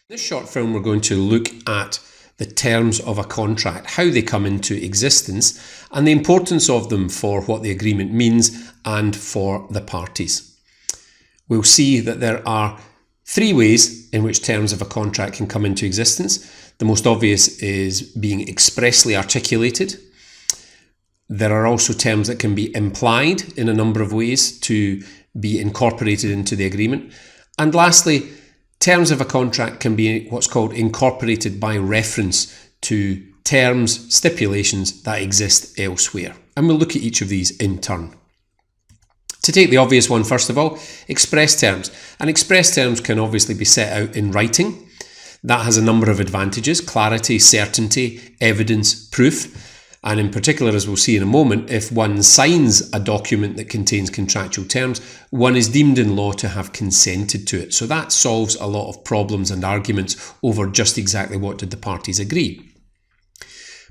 In this short film, we're going to look at the terms of a contract, how they come into existence, and the importance of them for what the agreement means and for the parties. We'll see that there are three ways in which terms of a contract can come into existence. The most obvious is being expressly articulated. There are also terms that can be implied in a number of ways to be incorporated into the agreement. And lastly, terms of a contract can be what's called incorporated by reference to terms, stipulations that exist elsewhere. And we'll look at each of these in turn. To take the obvious one first of all, express terms. And express terms can obviously be set out in writing. That has a number of advantages: clarity, certainty, evidence, proof. And in particular, as we'll see in a moment, if one signs a document that contains contractual terms, one is deemed in law to have consented to it. So that solves a lot of problems and arguments over just exactly what did the parties agree.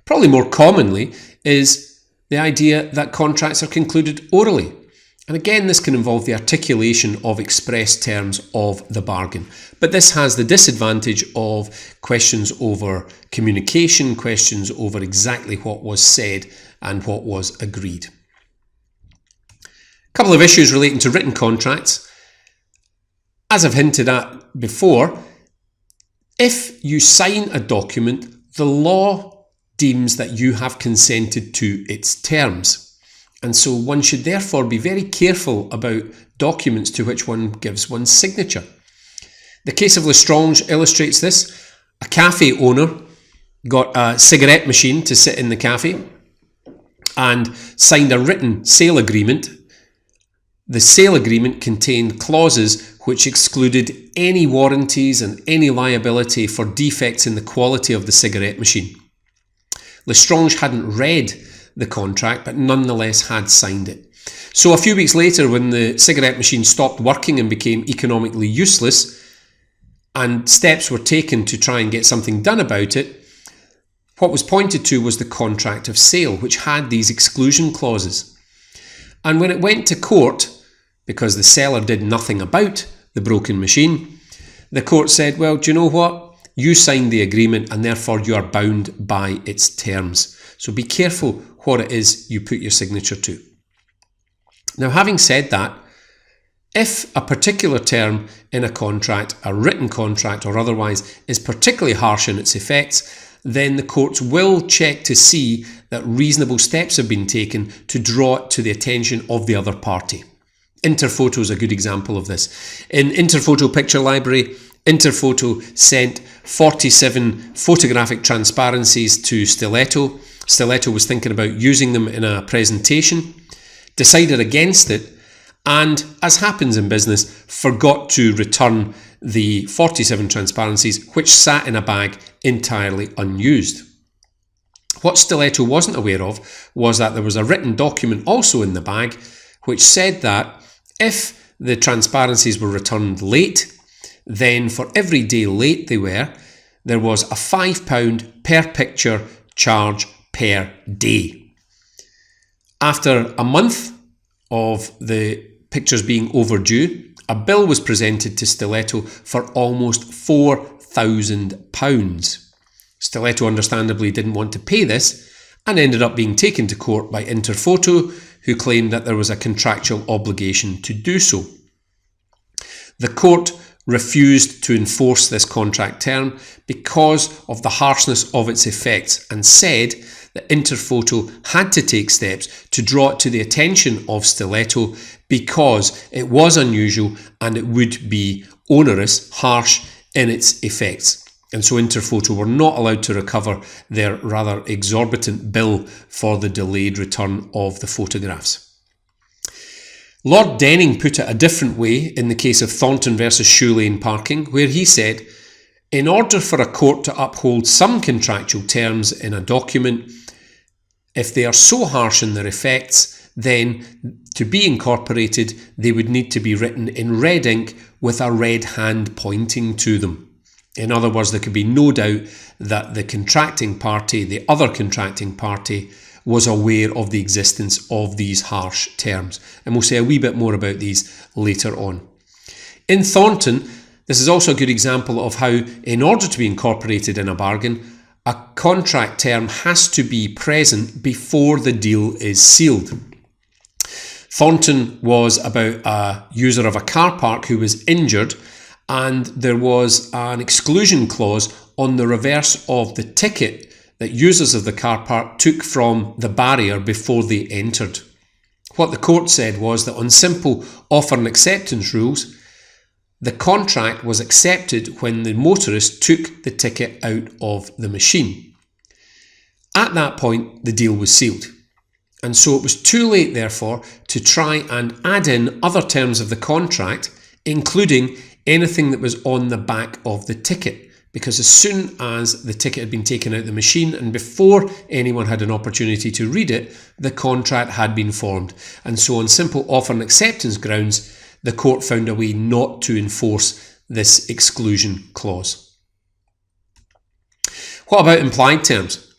Probably more commonly is the idea that contracts are concluded orally. And again, this can involve the articulation of express terms of the bargain. But this has the disadvantage of questions over communication, questions over exactly what was said and what was agreed. A couple of issues relating to written contracts. As I've hinted at before, if you sign a document, the law deems that you have consented to its terms. And so one should therefore be very careful about documents to which one gives one's signature. The case of Lestrange illustrates this. A cafe owner got a cigarette machine to sit in the cafe and signed a written sale agreement. The sale agreement contained clauses which excluded any warranties and any liability for defects in the quality of the cigarette machine. Lestrange hadn't read the contract, but nonetheless had signed it. So a few weeks later, when the cigarette machine stopped working and became economically useless, and steps were taken to try and get something done about it, what was pointed to was the contract of sale, which had these exclusion clauses. And when it went to court, because the seller did nothing about the broken machine, the court said, well, do you know what? You signed the agreement and therefore you are bound by its terms. So be careful what it is you put your signature to. Now, having said that, if a particular term in a contract, a written contract or otherwise, is particularly harsh in its effects, then the courts will check to see that reasonable steps have been taken to draw it to the attention of the other party. Interphoto is a good example of this. In Interphoto Picture Library, Interphoto sent 47 photographic transparencies to Stiletto. Stiletto was thinking about using them in a presentation, decided against it, and, as happens in business, forgot to return the 47 transparencies, which sat in a bag entirely unused. What Stiletto wasn't aware of was that there was a written document also in the bag which said that if the transparencies were returned late, then for every day late they were, there was a £5 per picture charge per day. After a month of the pictures being overdue, a bill was presented to Stiletto for almost £4,000. Stiletto understandably didn't want to pay this and ended up being taken to court by Interphoto, who claimed that there was a contractual obligation to do so. The court refused to enforce this contract term because of the harshness of its effects and said that Interphoto had to take steps to draw it to the attention of Stiletto because it was unusual and it would be onerous, harsh in its effects. And so Interphoto were not allowed to recover their rather exorbitant bill for the delayed return of the photographs. Lord Denning put it a different way in the case of Thornton versus Shoe Lane Parking, where he said, in order for a court to uphold some contractual terms in a document, if they are so harsh in their effects, then to be incorporated, they would need to be written in red ink with a red hand pointing to them. In other words, there could be no doubt that the contracting party, the other contracting party, was aware of the existence of these harsh terms. And we'll say a wee bit more about these later on. In Thornton, This is also a good example of how, in order to be incorporated in a bargain, a contract term has to be present before the deal is sealed. Thornton was about a user of a car park who was injured, and there was an exclusion clause on the reverse of the ticket that users of the car park took from the barrier before they entered. What the court said was that on simple offer and acceptance rules, the contract was accepted when the motorist took the ticket out of the machine. At that point, the deal was sealed. And so it was too late, therefore, to try and add in other terms of the contract, including anything that was on the back of the ticket. Because as soon as the ticket had been taken out of the machine and before anyone had an opportunity to read it, the contract had been formed. And so on simple offer and acceptance grounds, the court found a way not to enforce this exclusion clause. What about implied terms?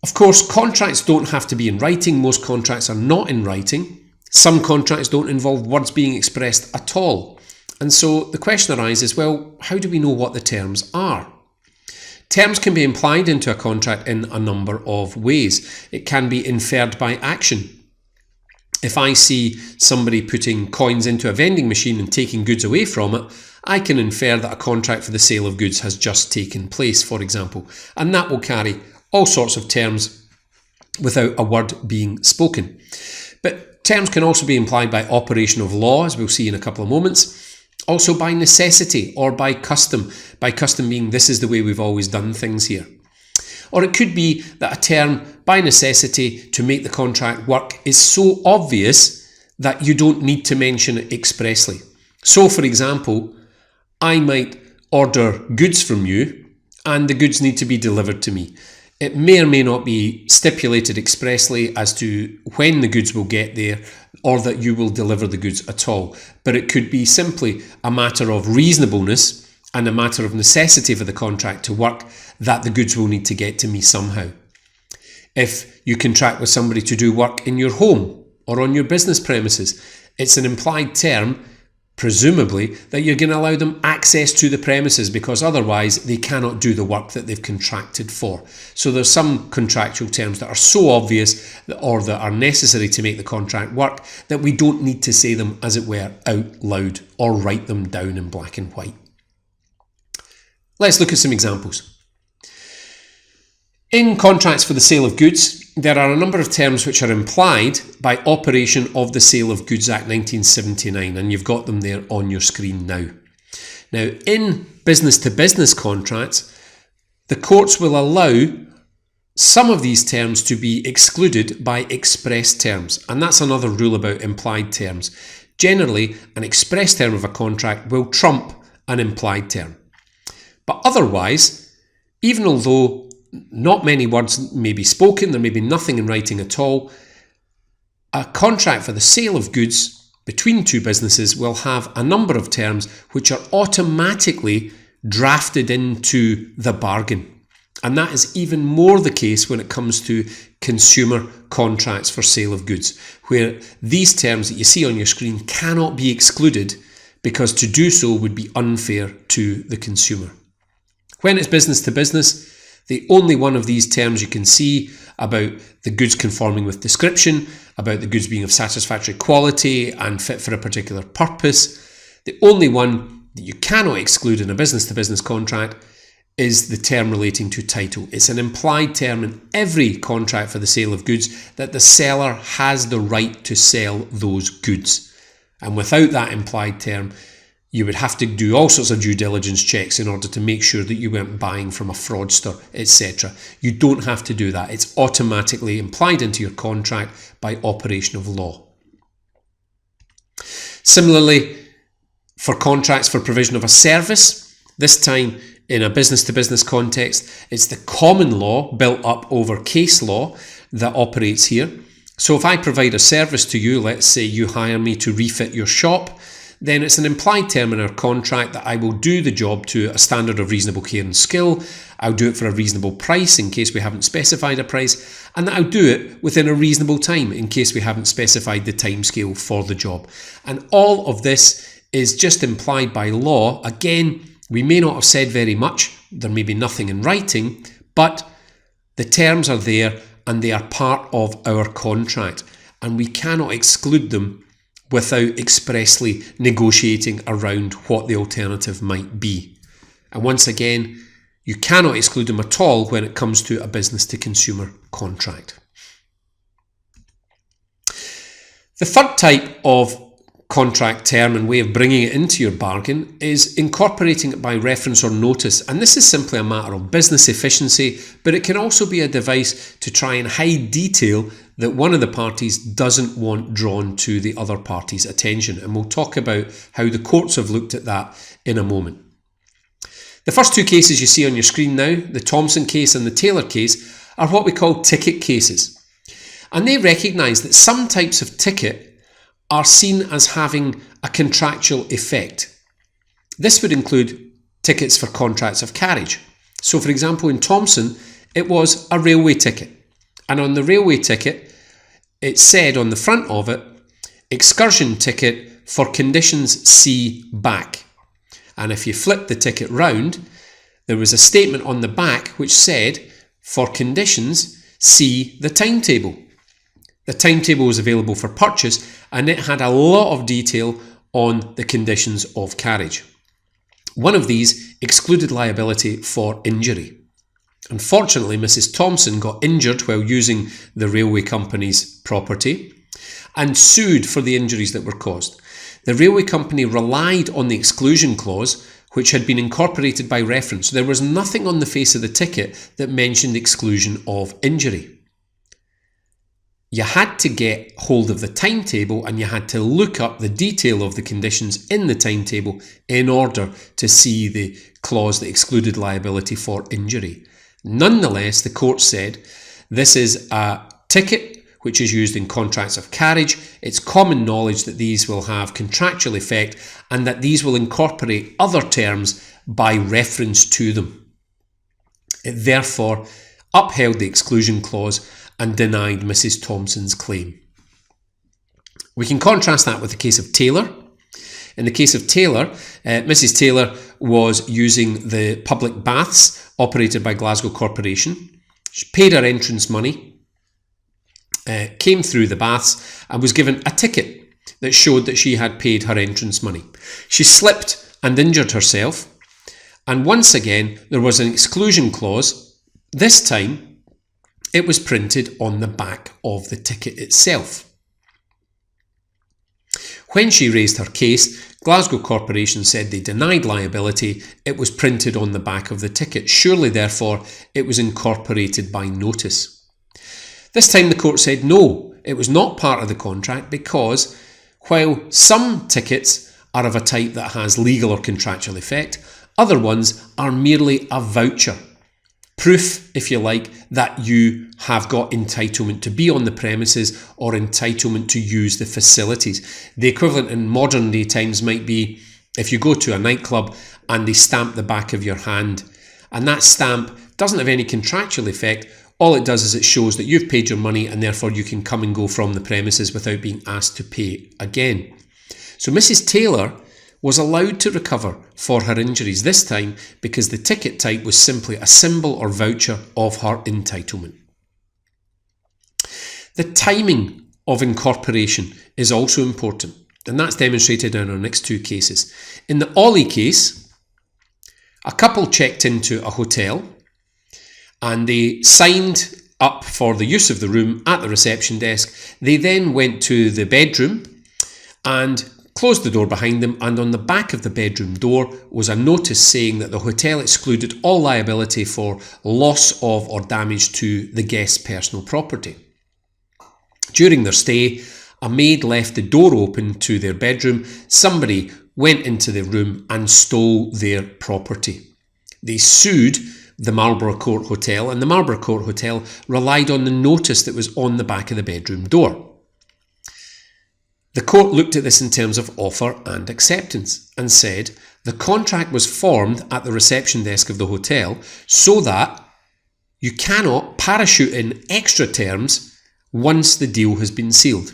Of course, contracts don't have to be in writing. Most contracts are not in writing. Some contracts don't involve words being expressed at all. And so the question arises, well, how do we know what the terms are? Terms can be implied into a contract in a number of ways. It can be inferred by action. If I see somebody putting coins into a vending machine and taking goods away from it, I can infer that a contract for the sale of goods has just taken place, for example, and that will carry all sorts of terms without a word being spoken. But terms can also be implied by operation of law, as we'll see in a couple of moments. Also by necessity or by custom being this is the way we've always done things here. Or it could be that a term by necessity to make the contract work is so obvious that you don't need to mention it expressly. So for example, I might order goods from you and the goods need to be delivered to me. It may or may not be stipulated expressly as to when the goods will get there or that you will deliver the goods at all. But it could be simply a matter of reasonableness and a matter of necessity for the contract to work that the goods will need to get to me somehow. If you contract with somebody to do work in your home or on your business premises, it's an implied term, presumably, that you're going to allow them access to the premises because otherwise they cannot do the work that they've contracted for. So there's some contractual terms that are so obvious or that are necessary to make the contract work that we don't need to say them, as it were, out loud or write them down in black and white. Let's look at some examples. In contracts for the sale of goods, there are a number of terms which are implied by operation of the Sale of Goods Act 1979, and you've got them there on your screen now. Now, in business-to-business contracts, the courts will allow some of these terms to be excluded by express terms, and that's another rule about implied terms. Generally, an express term of a contract will trump an implied term. But otherwise, even although not many words may be spoken, there may be nothing in writing at all, a contract for the sale of goods between two businesses will have a number of terms which are automatically drafted into the bargain. And that is even more the case when it comes to consumer contracts for sale of goods, where these terms that you see on your screen cannot be excluded because to do so would be unfair to the consumer. When it's business to business, the only one of these terms you can see about the goods conforming with description, about the goods being of satisfactory quality and fit for a particular purpose. The only one that you cannot exclude in a business-to-business contract is the term relating to title. It's an implied term in every contract for the sale of goods that the seller has the right to sell those goods. And without that implied term, you would have to do all sorts of due diligence checks in order to make sure that you weren't buying from a fraudster, etc. You don't have to do that. It's automatically implied into your contract by operation of law. Similarly, for contracts for provision of a service, this time in a business-to-business context, it's the common law built up over case law that operates here. So if I provide a service to you, let's say you hire me to refit your shop, then it's an implied term in our contract that I will do the job to a standard of reasonable care and skill. I'll do it for a reasonable price in case we haven't specified a price, and that I'll do it within a reasonable time in case we haven't specified the timescale for the job. And all of this is just implied by law. Again, we may not have said very much, there may be nothing in writing, but the terms are there and they are part of our contract, and we cannot exclude them without expressly negotiating around what the alternative might be. And once again, you cannot exclude them at all when it comes to a business-to-consumer contract. The third type of contract term and way of bringing it into your bargain is incorporating it by reference or notice. And this is simply a matter of business efficiency, but it can also be a device to try and hide detail that one of the parties doesn't want drawn to the other party's attention. And we'll talk about how the courts have looked at that in a moment. The first two cases you see on your screen now, the Thompson case and the Taylor case, are what we call ticket cases. And they recognise that some types of ticket are seen as having a contractual effect. This would include tickets for contracts of carriage. So for example, in Thompson, it was a railway ticket. And on the railway ticket, it said on the front of it, excursion ticket for conditions C back. And if you flip the ticket round, there was a statement on the back which said, for conditions, see the timetable. The timetable was available for purchase and it had a lot of detail on the conditions of carriage. One of these excluded liability for injury. Unfortunately, Mrs. Thompson got injured while using the railway company's property and sued for the injuries that were caused. The railway company relied on the exclusion clause, which had been incorporated by reference. There was nothing on the face of the ticket that mentioned exclusion of injury. You had to get hold of the timetable and you had to look up the detail of the conditions in the timetable in order to see the clause that excluded liability for injury. Nonetheless, the court said this is a ticket which is used in contracts of carriage. It's common knowledge that these will have contractual effect and that these will incorporate other terms by reference to them. It therefore upheld the exclusion clause and denied Mrs. Thompson's claim. We can contrast that with the case of Taylor. In the case of Taylor, Mrs. Taylor was using the public baths operated by Glasgow Corporation. She paid her entrance money, came through the baths and was given a ticket that showed that she had paid her entrance money. She slipped and injured herself, and once again there was an exclusion clause. This time it was printed on the back of the ticket itself. When she raised her case, Glasgow Corporation said they denied liability. It was printed on the back of the ticket. Surely, therefore, it was incorporated by notice. This time the court said no, it was not part of the contract because while some tickets are of a type that has legal or contractual effect, other ones are merely a voucher. Proof, if you like, that you have got entitlement to be on the premises or entitlement to use the facilities. The equivalent in modern day times might be if you go to a nightclub and they stamp the back of your hand, and that stamp doesn't have any contractual effect. All it does is it shows that you've paid your money and therefore you can come and go from the premises without being asked to pay again. So Mrs. Taylor was allowed to recover for her injuries this time because the ticket type was simply a symbol or voucher of her entitlement. The timing of incorporation is also important, and that's demonstrated in our next two cases. In the Ollie case, a couple checked into a hotel and they signed up for the use of the room at the reception desk. They then went to the bedroom and closed the door behind them, and on the back of the bedroom door was a notice saying that the hotel excluded all liability for loss of or damage to the guest's personal property. During their stay, a maid left the door open to their bedroom. Somebody went into the room and stole their property. They sued the Marlborough Court Hotel, and the Marlborough Court Hotel relied on the notice that was on the back of the bedroom door. The court looked at this in terms of offer and acceptance and said the contract was formed at the reception desk of the hotel so that you cannot parachute in extra terms once the deal has been sealed.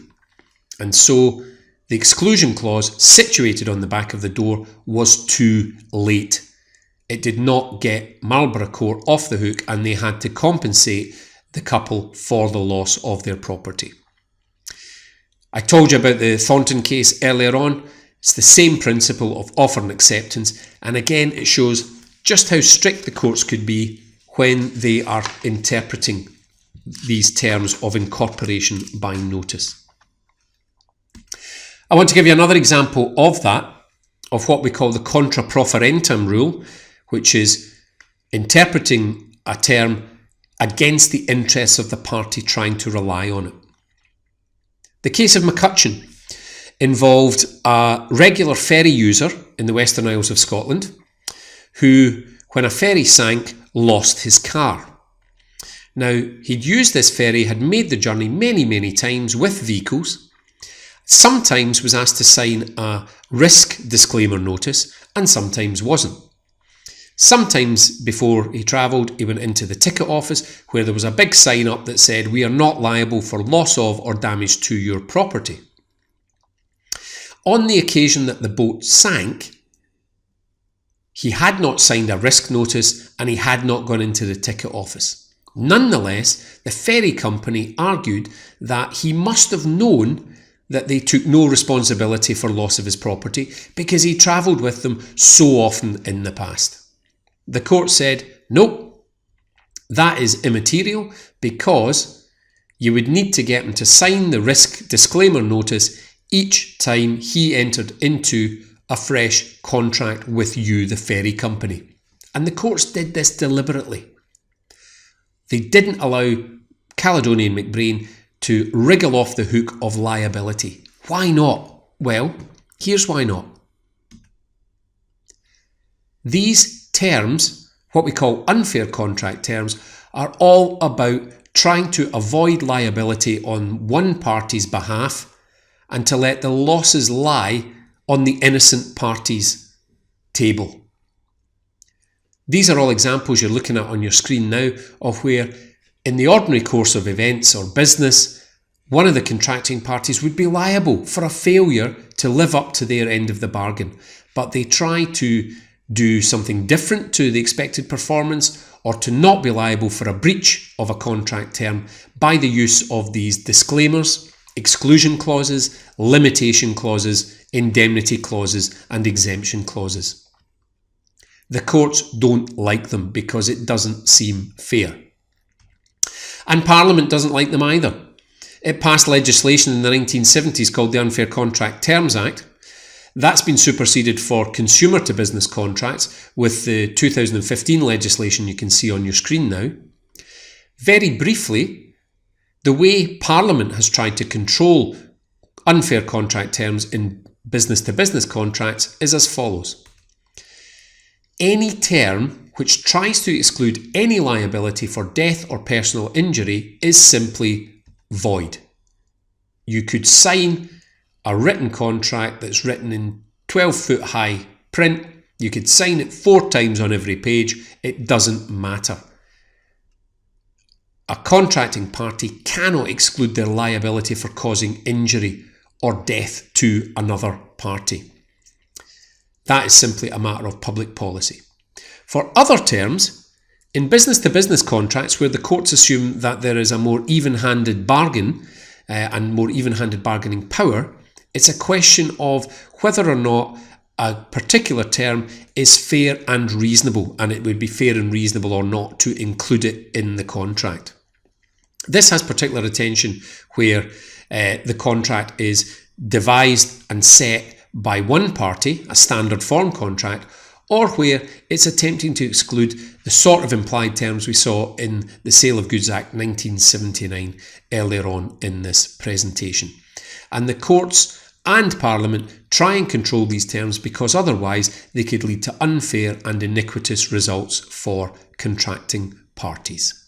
And so the exclusion clause situated on the back of the door was too late. It did not get Marlborough Court off the hook, and they had to compensate the couple for the loss of their property. I told you about the Thornton case earlier on. It's the same principle of offer and acceptance, and again it shows just how strict the courts could be when they are interpreting these terms of incorporation by notice. I want to give you another example of that, of what we call the contra proferentum rule, which is interpreting a term against the interests of the party trying to rely on it. The case of McCutcheon involved a regular ferry user in the Western Isles of Scotland who, when a ferry sank, lost his car. Now, he'd used this ferry, had made the journey many times with vehicles, sometimes was asked to sign a risk disclaimer notice and sometimes wasn't. Sometimes before he travelled, he went into the ticket office where there was a big sign up that said, "We are not liable for loss of or damage to your property." On the occasion that the boat sank, he had not signed a risk notice and he had not gone into the ticket office. Nonetheless, the ferry company argued that he must have known that they took no responsibility for loss of his property because he travelled with them so often in the past. The court said, nope, that is immaterial because you would need to get him to sign the risk disclaimer notice each time he entered into a fresh contract with you, the ferry company. And the courts did this deliberately. They didn't allow Caledonia and McBrain to wriggle off the hook of liability. Why not? Well, here's why not. These terms, what we call unfair contract terms, are all about trying to avoid liability on one party's behalf and to let the losses lie on the innocent party's table. These are all examples you're looking at on your screen now of where, in the ordinary course of events or business, one of the contracting parties would be liable for a failure to live up to their end of the bargain. But they try to do something different to the expected performance or to not be liable for a breach of a contract term by the use of these disclaimers, exclusion clauses, limitation clauses, indemnity clauses, and exemption clauses. The courts don't like them because it doesn't seem fair. And Parliament doesn't like them either. It passed legislation in the 1970s called the Unfair Contract Terms Act. That's been superseded for consumer-to-business contracts with the 2015 legislation you can see on your screen now. Very briefly, the way Parliament has tried to control unfair contract terms in business-to-business contracts is as follows. Any term which tries to exclude any liability for death or personal injury is simply void. You could sign a written contract that's written in 12-foot high print. You could sign it 4 times on every page. It doesn't matter. A contracting party cannot exclude their liability for causing injury or death to another party. That is simply a matter of public policy. For other terms, in business-to-business contracts where the courts assume that there is a more even-handed bargain and more even-handed bargaining power, it's a question of whether or not a particular term is fair and reasonable, and it would be fair and reasonable or not to include it in the contract. This has particular attention where the contract is devised and set by one party, a standard form contract, or where it's attempting to exclude the sort of implied terms we saw in the Sale of Goods Act 1979 earlier on in this presentation. And the courts and Parliament try and control these terms because otherwise they could lead to unfair and iniquitous results for contracting parties.